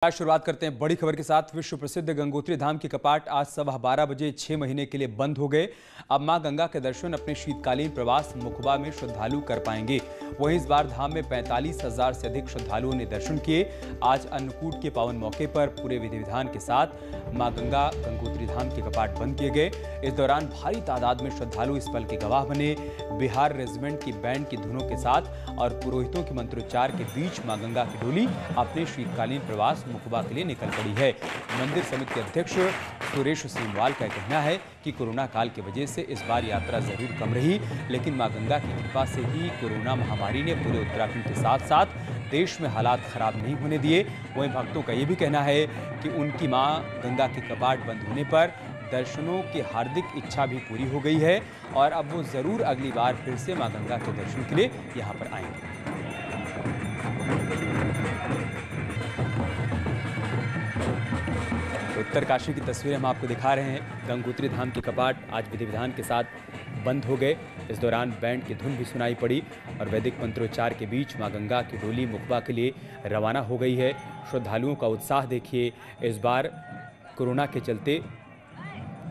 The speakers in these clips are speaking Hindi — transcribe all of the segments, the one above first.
आज शुरुआत करते हैं बड़ी खबर के साथ। विश्व प्रसिद्ध गंगोत्री धाम के कपाट आज 12:15 बजे 6 महीने के लिए बंद हो गए। अब मां गंगा के दर्शन अपने शीतकालीन प्रवास मुखबा में श्रद्धालु कर पाएंगे। वहीं इस बार धाम में 45,000 से अधिक श्रद्धालुओं ने दर्शन किए। आज अन्नकूट के पावन मौके पर पूरे विधि विधान के साथ मां गंगा गंगोत्री धाम के कपाट बंद किए गए। इस दौरान भारी तादाद में श्रद्धालु इस पल के गवाह बने। बिहार रेजिमेंट की बैंड की धुनों के साथ और पुरोहितों के मंत्रोच्चार के बीच मां गंगा की डोली अपने शीतकालीन प्रवास मुखबा के लिए निकल पड़ी है। मंदिर समिति के अध्यक्ष सुरेश सीमवाल का कहना है कि कोरोना काल की वजह से इस बार यात्रा जरूर कम रही, लेकिन मां गंगा की कृपा से ही कोरोना महामारी ने पूरे उत्तराखंड के साथ साथ देश में हालात खराब नहीं होने दिए। वहीं भक्तों का यह भी कहना है कि उनकी मां गंगा के कपाट बंद होने पर दर्शनों की हार्दिक इच्छा भी पूरी हो गई है और अब वो जरूर अगली बार फिर से मां गंगा के दर्शन के लिए यहाँ पर आएंगे। उत्तरकाशी की तस्वीरें हम आपको दिखा रहे हैं। गंगोत्री धाम के कपाट आज विधि विधान के साथ बंद हो गए। इस दौरान बैंड की धुन भी सुनाई पड़ी और वैदिक मंत्रोच्चार के बीच मां गंगा की डोली मुखबा के लिए रवाना हो गई है। श्रद्धालुओं का उत्साह देखिए। इस बार कोरोना के चलते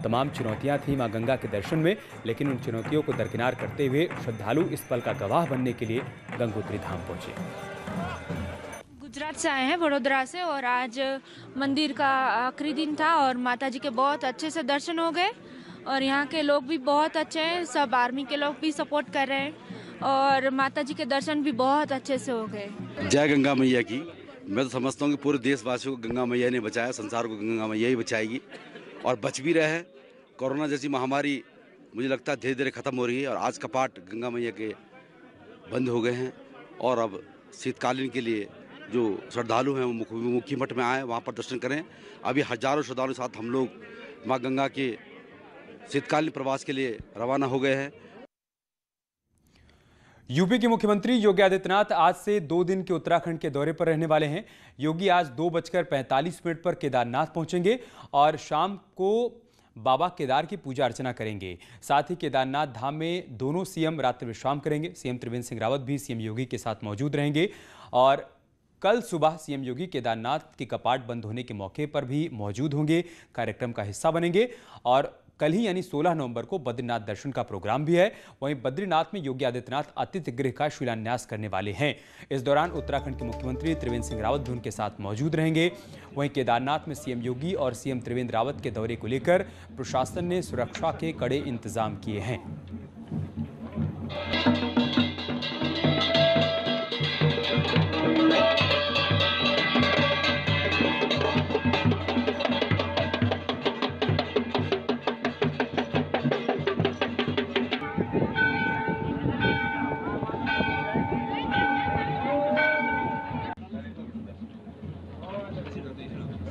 तमाम चुनौतियां थी मां गंगा के दर्शन में, लेकिन उन चुनौतियों को दरकिनार करते हुए श्रद्धालु इस पल का गवाह बनने के लिए गंगोत्री धाम पहुंचे। गुजरात से आए हैं, वडोदरा से, और आज मंदिर का आखिरी दिन था और माताजी के बहुत अच्छे से दर्शन हो गए और यहाँ के लोग भी बहुत अच्छे हैं। सब आर्मी के लोग भी सपोर्ट कर रहे हैं और माताजी के दर्शन भी बहुत अच्छे से हो गए। जय गंगा मैया की। मैं तो समझता हूँ कि पूरे देशवासियों को गंगा मैया ने बचाया, संसार को गंगा मैया ही बचाएगी और बच भी रहे हैं। कोरोना जैसी महामारी मुझे लगता है धीरे धीरे खत्म हो रही है और आज कपाट गंगा मैया के बंद हो गए हैं और अब शीतकालीन के लिए जो श्रद्धालु हैं वो मुखी मठ में आए, वहाँ पर दर्शन करें। अभी हजारों श्रद्धालुओं के साथ हम लोग माँ गंगा के शीतकालीन प्रवास के लिए रवाना हो गए हैं। यूपी के मुख्यमंत्री योगी आदित्यनाथ आज से 2 दिन के उत्तराखंड के दौरे पर रहने वाले हैं। योगी आज 2:45 पर केदारनाथ पहुंचेंगे और शाम को बाबा केदार की पूजा अर्चना करेंगे। साथ ही केदारनाथ धाम में दोनों सीएम रात्रि विश्राम करेंगे। सीएम त्रिवेंद्र सिंह रावत भी सीएम योगी के साथ मौजूद रहेंगे और कल सुबह सीएम योगी केदारनाथ के कपाट बंद होने के मौके पर भी मौजूद होंगे, कार्यक्रम का हिस्सा बनेंगे। और कल ही यानी 16 नवंबर को बद्रीनाथ दर्शन का प्रोग्राम भी है। वहीं बद्रीनाथ में योगी आदित्यनाथ अतिथि गृह का शिलान्यास करने वाले हैं। इस दौरान उत्तराखंड के मुख्यमंत्री त्रिवेंद्र सिंह रावत भी उनके साथ मौजूद रहेंगे। वहीं केदारनाथ में सीएम योगी और सीएम त्रिवेंद्र रावत के दौरे को लेकर प्रशासन ने सुरक्षा के कड़े इंतजाम किए हैं।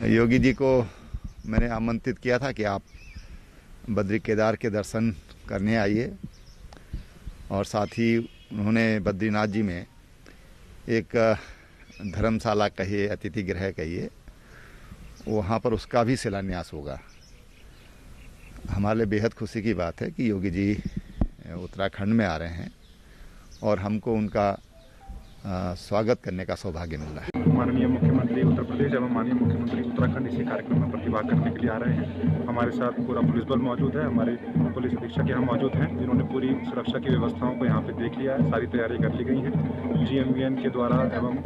योगी जी को मैंने आमंत्रित किया था कि आप बद्री केदार के दर्शन करने आइए और साथ ही उन्होंने बद्रीनाथ जी में एक धर्मशाला कहिए, अतिथि गृह कहिए, वहाँ पर उसका भी शिलान्यास होगा। हमारे लिए बेहद खुशी की बात है कि योगी जी उत्तराखंड में आ रहे हैं और हमको उनका स्वागत करने का सौभाग्य मिल रहा है। माननीय मुख्यमंत्री उत्तर प्रदेश एवं माननीय मुख्यमंत्री उत्तराखंड इसी कार्यक्रम में प्रतिभाग करने के लिए आ रहे हैं। हमारे साथ पूरा पुलिस बल मौजूद है, हमारे पुलिस अधीक्षक यहाँ मौजूद हैं जिन्होंने पूरी सुरक्षा की व्यवस्थाओं को यहाँ पे देख लिया है। सारी तैयारी कर ली गई है GMVN के द्वारा एवं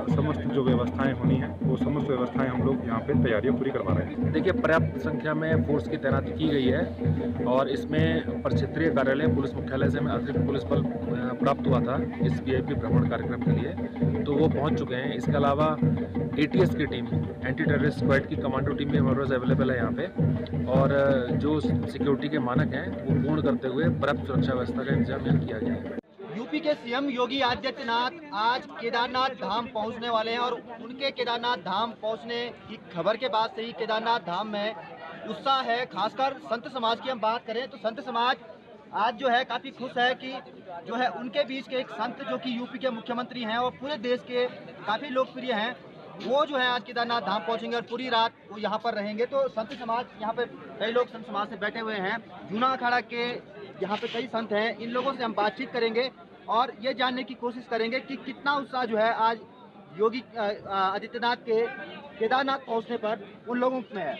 समस्त जो व्यवस्थाएं होनी है वो समस्त व्यवस्थाएं हम लोग यहाँ पे तैयारियाँ पूरी करवा रहे हैं। देखिए, पर्याप्त संख्या में फोर्स की तैनाती की गई है और इसमें प्रक्षेत्रीय कार्यालय पुलिस मुख्यालय से हमें अतिरिक्त पुलिस बल प्राप्त हुआ था इस VIP भ्रमण कार्यक्रम के लिए, तो वो पहुंच चुके हैं। इसके अलावा ATS की टीम, एंटी टेररिस्ट स्क्वाड की कमांडो टीम भी हमारे पास अवेलेबल है यहाँ पे और जो सिक्योरिटी के मानक हैं वो पूर्ण करते हुए पर्याप्त सुरक्षा व्यवस्था का इंतजाम यहाँ किया गया है। यूपी के सीएम योगी आदित्यनाथ आज केदारनाथ धाम पहुंचने वाले हैं और उनके केदारनाथ धाम पहुंचने की खबर के बाद से ही केदारनाथ धाम में उत्साह है। खासकर संत समाज की हम बात करें तो संत समाज आज जो है काफ़ी खुश है कि जो है उनके बीच के एक संत जो कि यूपी के मुख्यमंत्री हैं और पूरे देश के काफ़ी लोकप्रिय हैं, वो जो है आज केदारनाथ धाम पहुंचेंगे और पूरी रात वो यहाँ पर रहेंगे। तो संत समाज यहाँ पे कई लोग संत समाज से बैठे हुए हैं, जूना अखाड़ा के यहाँ पे कई संत हैं। इन लोगों से हम बातचीत करेंगे और ये जानने की कोशिश करेंगे कि कितना उत्साह जो है आज योगी आदित्यनाथ के केदारनाथ पहुंचने पर उन लोगों में है।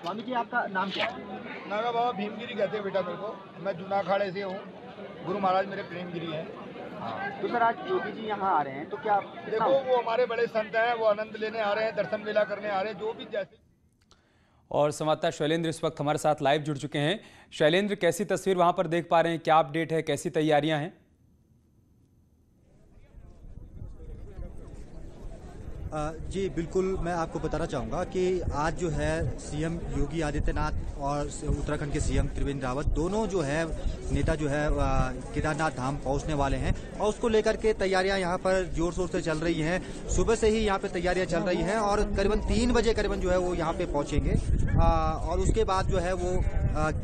स्वामी जी, आपका नाम क्या है? नागा बाबा भीमगिरी कहते हैं बेटा मेरे को। मैं जूना अखाड़े से हूँ। गुरु महाराज मेरे प्रेमगिरी हैं। तो सर, आज योगी जी यहाँ आ रहे हैं, तो क्या देखो, वो हमारे बड़े संत हैं, वो आनंद लेने आ रहे हैं, दर्शन मेला करने आ रहे हैं, जो भी जैसे। और संवाददाता शैलेंद्र इस वक्त हमारे साथ लाइव जुड़ चुके हैं। शैलेंद्र, कैसी तस्वीर वहां पर देख पा रहे हैं, क्या अपडेट है, कैसी तैयारियां हैं? जी बिल्कुल, मैं आपको बताना चाहूँगा कि आज जो है सीएम योगी आदित्यनाथ और उत्तराखंड के सीएम त्रिवेंद्र रावत दोनों जो है नेता जो है केदारनाथ धाम पहुंचने वाले हैं और उसको लेकर के तैयारियां यहाँ पर जोर शोर से चल रही हैं। सुबह से ही यहाँ पे तैयारियां चल रही हैं और करीबन 3 बजे करीबन जो है वो यहाँ पे पहुंचेंगे और उसके बाद जो है वो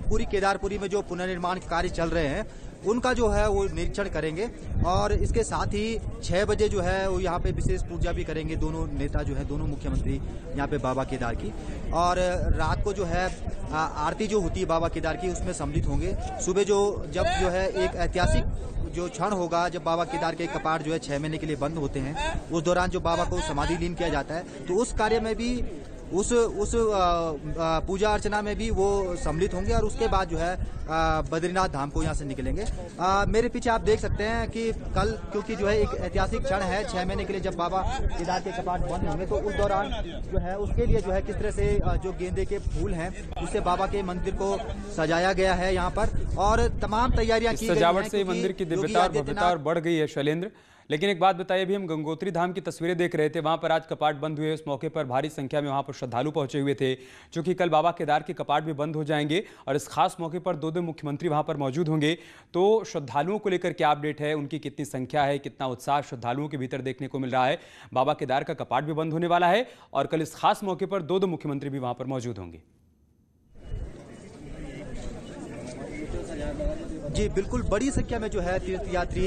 पूरी केदारपुरी में जो पुनर्निर्माण कार्य चल रहे हैं उनका जो है वो निरीक्षण करेंगे और इसके साथ ही 6 बजे जो है वो यहाँ पे विशेष पूजा भी करेंगे दोनों नेता जो है, दोनों मुख्यमंत्री यहाँ पे बाबा केदार की। और रात को जो है आरती जो होती है बाबा केदार की उसमें सम्मिलित होंगे। सुबह जब जो है एक ऐतिहासिक जो क्षण होगा जब बाबा केदार के कपाट जो है 6 महीने के लिए बंद होते हैं, उस दौरान जो बाबा को समाधि लीन किया जाता है, तो उस कार्य में भी उस पूजा अर्चना में भी वो सम्मिलित होंगे और उसके बाद जो है बद्रीनाथ धाम को यहाँ से निकलेंगे। मेरे पीछे आप देख सकते हैं कि कल क्योंकि जो है एक ऐतिहासिक क्षण है 6 महीने के लिए जब बाबा केदार के कपाट बंद होंगे, तो उस दौरान जो है उसके लिए जो है किस तरह से जो गेंदे के फूल हैं उससे बाबा के मंदिर को सजाया गया है यहाँ पर और तमाम तैयारियां की गई हैं। सजावट से मंदिर की दिव्यता और भव्यता और बढ़ गई है शैलेंद्र। लेकिन एक बात बताइए, अभी हम गंगोत्री धाम की तस्वीरें देख रहे थे, वहां पर आज कपाट बंद हुए, उस मौके पर भारी संख्या में वहां पर श्रद्धालु पहुंचे हुए थे। चूंकि कल बाबा केदार के कपाट भी बंद हो जाएंगे और इस खास मौके पर दो मुख्यमंत्री वहां पर मौजूद होंगे, तो श्रद्धालुओं को लेकर क्या अपडेट है, उनकी कितनी संख्या है, कितना उत्साह श्रद्धालुओं के भीतर देखने को मिल रहा है? बाबा केदार का कपाट भी बंद होने वाला है और कल इस खास मौके पर दो मुख्यमंत्री भी वहां पर मौजूद होंगे। जी बिल्कुल, बड़ी संख्या में जो है तीर्थयात्री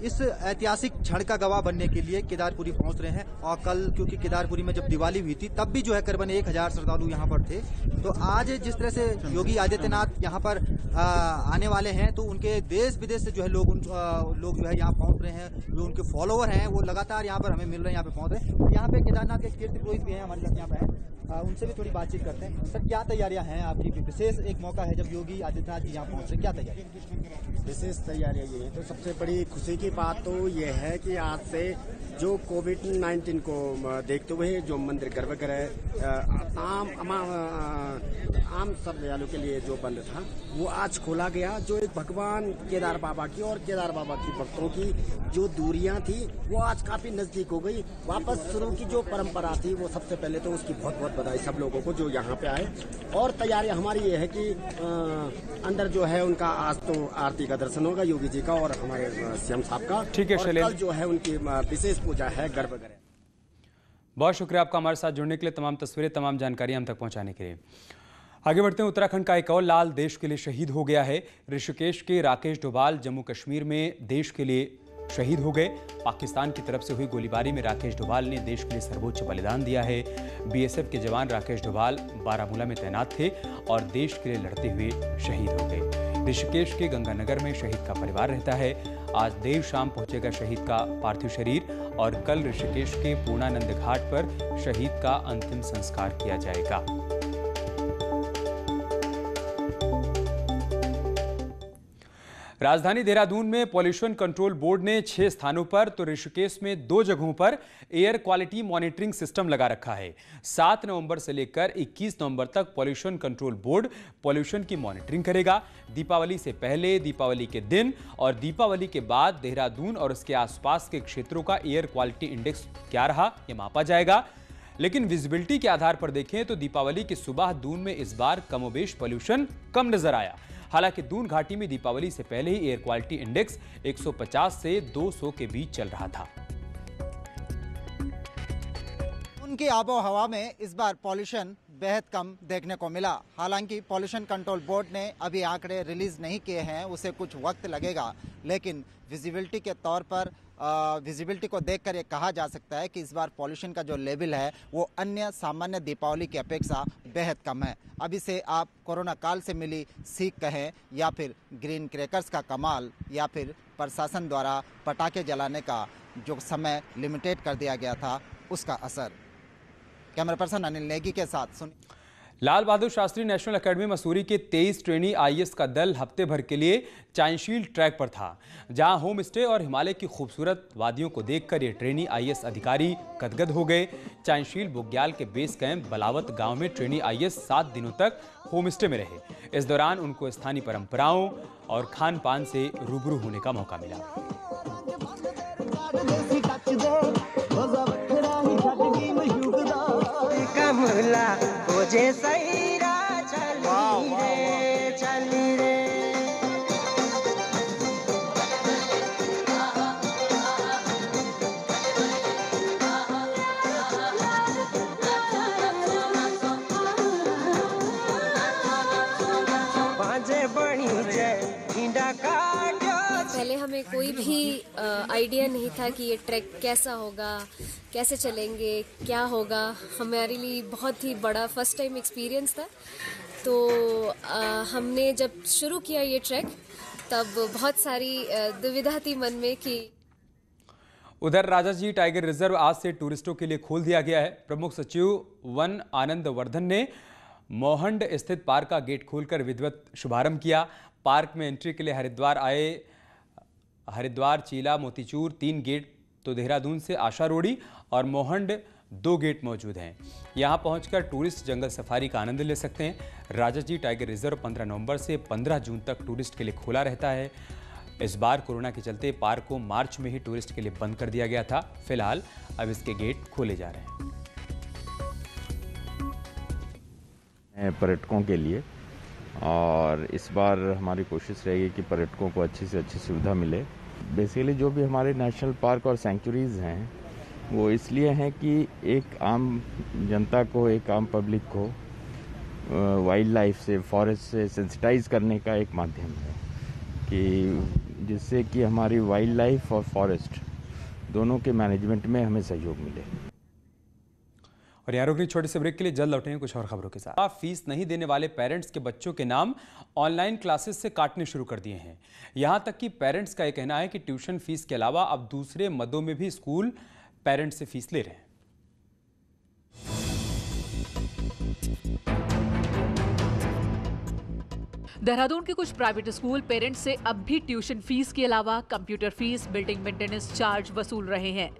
इस ऐतिहासिक क्षण का गवाह बनने के लिए केदारपुरी पहुंच रहे हैं और कल क्योंकि केदारपुरी में जब दिवाली हुई थी तब भी जो है करीबन 1000 श्रद्धालु यहाँ पर थे। तो आज जिस तरह से योगी आदित्यनाथ यहाँ पर आने वाले हैं तो उनके देश विदेश से जो है लोग जो है यहाँ पहुंच रहे हैं, जो उनके फॉलोअर हैं वो लगातार यहाँ पर हमें मिल रहे हैं, यहाँ पे पहुंच रहे हैं। यहाँ पे केदारनाथ के कीर्ति पुरोहित भी हैं हमारे साथ यहाँ पे हैं, उनसे भी थोड़ी बातचीत करते हैं। सर, क्या तैयारियां हैं आपकी? विशेष एक मौका है जब योगी आदित्यनाथ जी यहाँ पहुंच रहे, क्या तैयारी? विशेष तैयारियां ये है, तो सबसे बड़ी खुशी की बात तो ये है कि आज से जो कोविड-19 को देखते हुए जो मंदिर गर्भगृह आम श्रद्धालुओं के लिए जो बंद था वो आज खोला गया। जो एक भगवान केदार बाबा की और केदार बाबा की भक्तों की जो दूरियां थी वो आज काफी नजदीक हो गई। वापस शुरू की जो परंपरा थी वो सबसे पहले तो उसकी बहुत बहुत बधाई सब लोगों को जो यहाँ पे आए। और तैयारी हमारी ये है कि अंदर जो है उनका आज तो आरती का दर्शन होगा योगी जी का और हमारे सीएम साहब का। ठीक है, कल जो है उनकी विशेष पूजा है गर्भगृह। बहुत शुक्रिया आपका हमारे साथ जुड़ने के लिए, तमाम तस्वीरें तमाम जानकारी हम तक पहुंचाने के लिए। आगे बढ़ते हैं, उत्तराखंड का एक और लाल देश के लिए शहीद हो गया है। ऋषिकेश के राकेश डोभाल जम्मू कश्मीर में देश के लिए शहीद हो गए। पाकिस्तान की तरफ से हुई गोलीबारी में राकेश डोभाल ने देश के लिए सर्वोच्च बलिदान दिया है। बीएसएफ के जवान राकेश डोभाल बारामूला में तैनात थे और देश के लिए लड़ते हुए शहीद हो गए। ऋषिकेश के गंगानगर में शहीद का परिवार रहता है। आज देर शाम पहुंचेगा शहीद का पार्थिव शरीर और कल ऋषिकेश के पूर्णानंद घाट पर शहीद का अंतिम संस्कार किया जाएगा। राजधानी देहरादून में पॉल्यूशन कंट्रोल बोर्ड ने 6 स्थानों पर तो ऋषिकेश में 2 जगहों पर एयर क्वालिटी मॉनिटरिंग सिस्टम लगा रखा है। 7 नवंबर से लेकर 21 नवंबर तक पॉल्यूशन कंट्रोल बोर्ड पॉल्यूशन की मॉनिटरिंग करेगा। दीपावली से पहले, दीपावली के दिन और दीपावली के बाद देहरादून और उसके आसपास के क्षेत्रों का एयर क्वालिटी इंडेक्स क्या रहा यह मापा जाएगा। लेकिन विजिबिलिटी के आधार पर देखें तो दीपावली की सुबह दून में इस बार कमोबेश पॉल्यूशन कम नजर आया। हालांकि दून घाटी में दीपावली से पहले ही एयर क्वालिटी इंडेक्स 150 से 200 के बीच चल रहा था। उनकी आबो हवा में इस बार पॉल्यूशन बेहद कम देखने को मिला। हालांकि पॉल्यूशन कंट्रोल बोर्ड ने अभी आंकड़े रिलीज नहीं किए हैं, उसे कुछ वक्त लगेगा, लेकिन विजिबिलिटी के तौर पर विजिबिलिटी को देखकर ये कहा जा सकता है कि इस बार पॉल्यूशन का जो लेवल है वो अन्य सामान्य दीपावली की अपेक्षा बेहद कम है। अब इसे आप कोरोना काल से मिली सीख कहें या फिर ग्रीन क्रैकर्स का कमाल या फिर प्रशासन द्वारा पटाखे जलाने का जो समय लिमिटेड कर दिया गया था उसका असर। कैमरा पर्सन अनिल नेगी के साथ सुन। लाल बहादुर शास्त्री नेशनल एकेडमी मसूरी के 23 ट्रेनी आईएएस का दल हफ्ते भर के लिए चाइनशील ट्रैक पर था, जहां होम स्टे और हिमालय की खूबसूरत वादियों को देखकर ये ट्रेनी आईएएस अधिकारी गदगद हो गए। चाइनशील बुग्याल के बेस कैंप बलावत गांव में ट्रेनी आईएएस 7 दिनों तक होम स्टे में रहे। इस दौरान उनको स्थानीय परंपराओं और खान पान से रूबरू होने का मौका मिला। पहले हमें कोई भी आइडिया नहीं था कि ये ट्रैक कैसा होगा, कैसे चलेंगे, क्या होगा। हमारे लिए बहुत ही बड़ा फर्स्ट टाइम एक्सपीरियंस था। तो हमने जब शुरू किया ये ट्रैक तब बहुत सारी दुविधा थी मन में कि उधर राजाजी टाइगर रिजर्व आज से टूरिस्टों के लिए खोल दिया गया है। प्रमुख सचिव वन आनंद वर्धन ने मोहंड स्थित पार्क का गेट खोलकर विधिवत शुभारंभ किया। पार्क में एंट्री के लिए हरिद्वार, चीला, मोतीचूर 3 गेट, तो देहरादून से आशा रोड़ी और मोहंड 2 गेट मौजूद हैं। यहां पहुंचकर टूरिस्ट जंगल सफारी का आनंद ले सकते हैं। राजाजी टाइगर रिजर्व 15 नवंबर से 15 जून तक टूरिस्ट के लिए खुला रहता है। इस बार कोरोना के चलते पार्क को मार्च में ही टूरिस्ट के लिए बंद कर दिया गया था। फिलहाल अब इसके गेट खोले जा रहे हैं पर्यटकों के लिए, और इस बार हमारी कोशिश रहेगी कि पर्यटकों को अच्छी से अच्छी सुविधा मिले। बेसिकली जो भी हमारे नेशनल पार्क और सेंचुरीज हैं वो इसलिए हैं कि एक आम जनता को, एक आम पब्लिक को वाइल्ड लाइफ से, फॉरेस्ट से सेंसिटाइज करने का एक माध्यम है कि जिससे कि हमारी वाइल्ड लाइफ और फॉरेस्ट दोनों के मैनेजमेंट में हमें सहयोग मिले। और यहाँ रुकनी छोटे से ब्रेक के लिए, जल्द लौटेंगे कुछ और खबरों के साथ। फीस नहीं देने वाले पेरेंट्स के बच्चों के नाम ऑनलाइन क्लासेस से काटने शुरू कर दिए हैं। यहाँ तक कि पेरेंट्स का यह कहना है कि ट्यूशन फीस के अलावा अब दूसरे मदों में भी स्कूल पेरेंट्स से फीस ले रहे हैं। देहरादून के कुछ प्राइवेट स्कूल पेरेंट्स से अब भी ट्यूशन फीस के अलावा computer fees, building maintenance charge वसूल रहे हैं।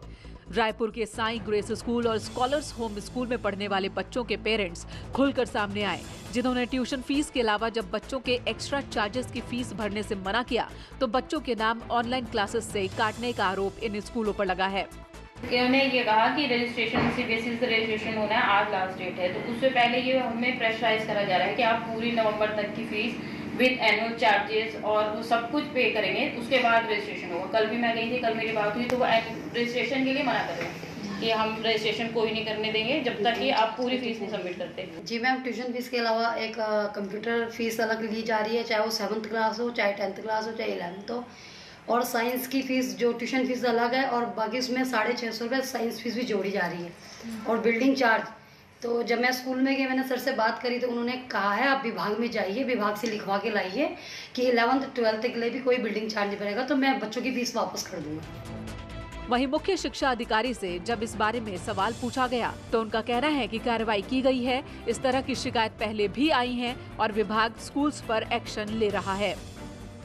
रायपुर के साई ग्रेस स्कूल और स्कॉलर्स होम स्कूल में पढ़ने वाले बच्चों के पेरेंट्स खुलकर सामने आए, जिन्होंने ट्यूशन फीस के अलावा जब बच्चों के एक्स्ट्रा चार्जेस की फीस भरने से मना किया तो बच्चों के नाम ऑनलाइन क्लासेस से काटने का आरोप इन स्कूलों पर लगा है। इन्होंने ये कहा कि रजिस्ट्रेशन सीबीएसई से रजिस्ट्रेशन होना है, आज लास्ट डेट है, तो उससे पहले ये हमें प्रेशराइज करा जा रहा है कि आप पूरी नवंबर तक की फीस विद एनुअल चार्जेस और वो सब कुछ पे करेंगे, उसके बाद रजिस्ट्रेशन होगा। कल भी मैं गई थी, कल मेरी बात हुई तो वो रजिस्ट्रेशन के लिए मना कर रहे हैं कि हम रजिस्ट्रेशन कोई नहीं करने देंगे जब तक कि आप पूरी फीस नहीं सबमिट करते। जी मैम, ट्यूशन फीस के अलावा एक कंप्यूटर फीस अलग ली जा रही है, चाहे वो 7th क्लास हो, चाहे 10th क्लास हो, चाहे 11th हो। और साइंस की फीस जो ट्यूशन फीस अलग है और बाकी उसमें 650 रुपये साइंस फीस भी जोड़ी जा रही है। और बिल्डिंग चार्ज, तो जब मैं स्कूल में गई, मैंने सर से बात करी तो उन्होंने कहा है आप विभाग में जाइए, विभाग से लिखवा के लाइए कि 11th 12th के लिए भी कोई बिल्डिंग चार्ज नहीं पड़ेगा, तो मैं बच्चों की फीस वापस कर दूंगा। वहीं मुख्य शिक्षा अधिकारी से जब इस बारे में सवाल पूछा गया तो उनका कहना है कि कार्रवाई की गई है। इस तरह की शिकायत पहले भी आई है और विभाग स्कूल्स पर एक्शन ले रहा है।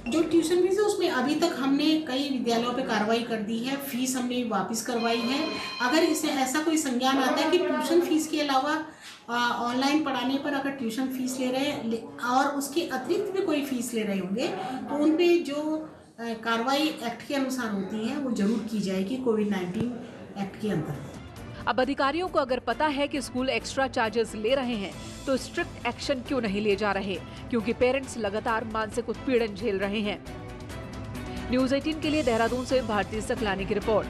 जो ट्यूशन फीस है उसमें अभी तक हमने कई विद्यालयों पे कार्रवाई कर दी है, फीस हमने वापस करवाई है। अगर इससे ऐसा कोई संज्ञान आता है कि ट्यूशन फीस के अलावा ऑनलाइन पढ़ाने पर अगर ट्यूशन फीस ले रहे हैं और उसके अतिरिक्त भी कोई फीस ले रहे होंगे तो उन पे जो कार्रवाई एक्ट के अनुसार होती है वो जरूर की जाएगी कोविड-19 एक्ट के अंतर्गत। अब अधिकारियों को अगर पता है कि स्कूल एक्स्ट्रा चार्जेस ले रहे हैं तो स्ट्रिक्ट एक्शन क्यों नहीं ले जा रहे, क्योंकि पेरेंट्स लगातार मानसिक उत्पीड़न झेल रहे हैं। न्यूज़ 18 के लिए देहरादून से भारती सकलानी की रिपोर्ट।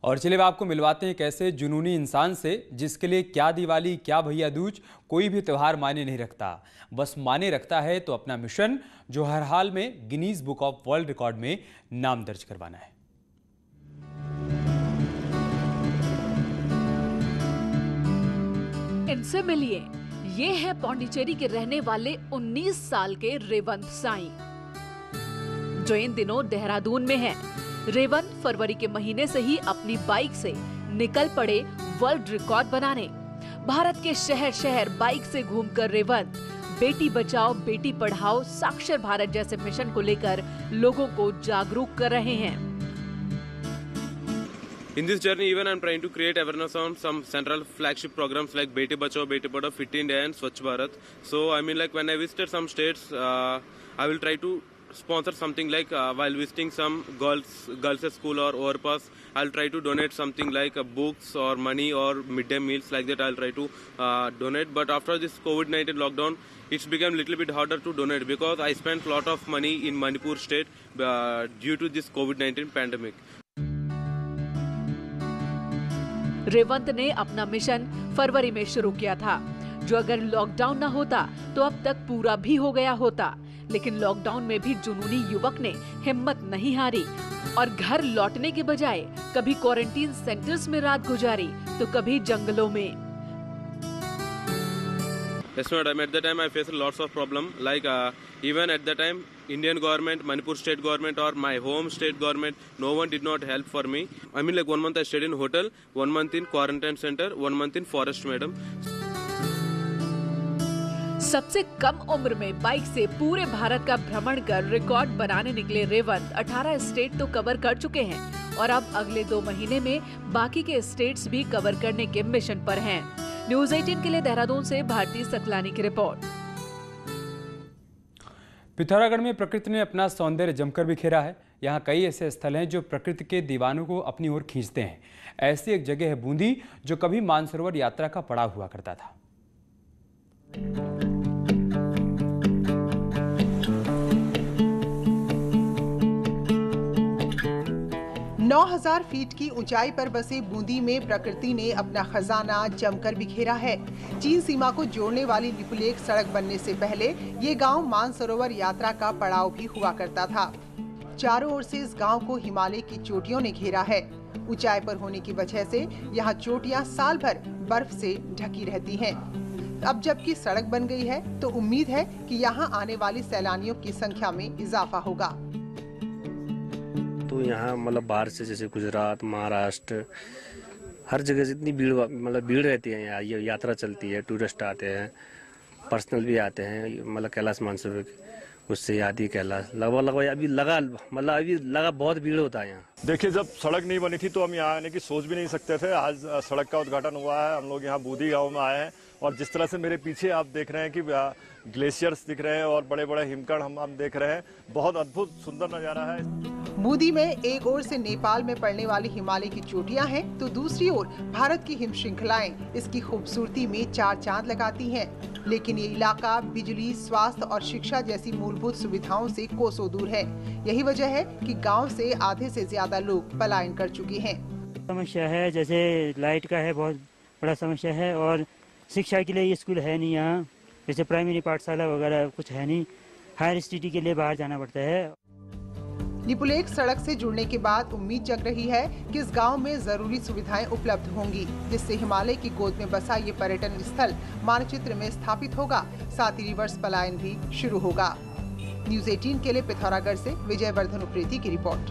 और चलिए आपको मिलवाते हैं कैसे जुनूनी इंसान से जिसके लिए क्या दिवाली, क्या भैया दूज, कोई भी त्यौहार मायने नहीं रखता, बस माने रखता है तो अपना मिशन जो हर हाल में Guinness book of world record में नाम दर्ज करवाना है। इनसे मिलिए, ये है पौंडीचेरी के रहने वाले 19 साल के रेवंत साई, जो इन दिनों देहरादून में है। रेवंत फरवरी के महीने से ही अपनी बाइक से निकल पड़े वर्ल्ड रिकॉर्ड बनाने। भारत के शहर शहर बाइक से घूमकर रेवंत बेटी बचाओ बेटी पढ़ाओ साक्षर भारत जैसे मिशन को लेकर लोगों को जागरूक कर रहे हैं। In this journey, even I'm trying to create awareness on some central flagship programs like Beti Bachao, Beti Padhao, Fit India and Swachh Bharat. So, I mean, like when I visited some states, I will try to sponsor something like while visiting some girls' school or overpass, I'll try to donate something like books or money or midday meals like that. I'll try to donate. But after this COVID-19 lockdown, it's become a little bit harder to donate because I spent a lot of money in Manipur state due to this COVID-19 pandemic. Revanth ने अपना मिशन फरवरी में शुरू किया था, जो अगर लॉकडाउन न होता तो अब तक पूरा भी हो गया होता। लेकिन लॉकडाउन में भी जुनूनी युवक ने हिम्मत नहीं हारी और घर लौटने के बजाय कभी क्वारंटीन सेंटर्स में रात गुजारी तो कभी जंगलों में। Yes, madam. At that time, I faced lots of problem. Like even at that time, Indian government, Manipur state government, or my home state government, no one did not help for me. I mean, like 1 month I stayed in hotel, 1 month in quarantine center, 1 month in forest, madam. सबसे कम उम्र में बाइक से पूरे भारत का भ्रमण कर रिकॉर्ड बनाने निकले रेवंत 18 स्टेट तो कवर कर चुके हैं और अब अगले 2 महीने में बाकी के स्टेट्स भी कवर करने के मिशन पर हैं। न्यूज़ 18 के लिए देहरादून से भारती सकलानी की रिपोर्ट। पिथौरागढ़ में प्रकृति ने अपना सौंदर्य जमकर बिखेरा है। यहाँ कई ऐसे स्थल हैं जो प्रकृति के दीवानों को अपनी ओर खींचते हैं। ऐसी एक जगह है बूंदी, जो कभी मानसरोवर यात्रा का पड़ाव हुआ करता था। 9000 फीट की ऊंचाई पर बसे बूंदी में प्रकृति ने अपना खजाना जमकर बिखेरा है। चीन सीमा को जोड़ने वाली लिपुलेख सड़क बनने से पहले ये गांव मानसरोवर यात्रा का पड़ाव भी हुआ करता था। चारों ओर से इस गांव को हिमालय की चोटियों ने घेरा है। ऊंचाई पर होने की वजह से यहाँ चोटियाँ साल भर बर्फ से ढकी रहती हैं। अब जबकि सड़क बन गई है तो उम्मीद है कि यहाँ आने वाले सैलानियों की संख्या में इजाफा होगा। तो यहाँ मतलब बाहर से जैसे गुजरात, महाराष्ट्र, हर जगह से इतनी भीड़ मतलब भीड़ रहती है यहाँ। ये यात्रा चलती है, टूरिस्ट आते हैं, पर्सनल भी आते हैं। मतलब कैलाश मानसरोवर उससे आदि कैलाश लगभग अभी लगा बहुत भीड़ होता है यहाँ। देखिए, जब सड़क नहीं बनी थी तो हम यहाँ आने की सोच भी नहीं सकते थे। आज सड़क का उद्घाटन हुआ है। हम लोग यहाँ बूंदी गाँव में आए हैं और जिस तरह से मेरे पीछे आप देख रहे हैं कि ग्लेशियर्स दिख रहे हैं और बड़े बड़े हिमकण हम देख रहे हैं। बहुत अद्भुत सुंदर नजारा है। बूंदी में एक ओर से नेपाल में पड़ने वाली हिमालय की चोटियां हैं तो दूसरी ओर भारत की हिम श्रृंखलाएं इसकी खूबसूरती में 4 चांद लगाती हैं। लेकिन ये इलाका बिजली, स्वास्थ्य और शिक्षा जैसी मूलभूत सुविधाओं से कोसों दूर है। यही वजह है कि गांव से आधे से ज्यादा लोग पलायन कर चुके हैं। समस्या है, जैसे लाइट का है, बहुत बड़ा समस्या है और शिक्षा के लिए स्कूल है नहीं यहाँ, जैसे प्राइमरी पाठशाला वगैरह कुछ है नहीं। हायर स्टडी के लिए बाहर जाना पड़ता है। लिपुलेख सड़क से जुड़ने के बाद उम्मीद जग रही है कि इस गांव में जरूरी सुविधाएं उपलब्ध होंगी, जिससे हिमालय की गोद में बसा ये पर्यटन स्थल मानचित्र में स्थापित होगा। साथ ही रिवर्स पलायन भी शुरू होगा। न्यूज़ 18 के लिए पिथौरागढ़ से विजय वर्धन उप्रेती की रिपोर्ट।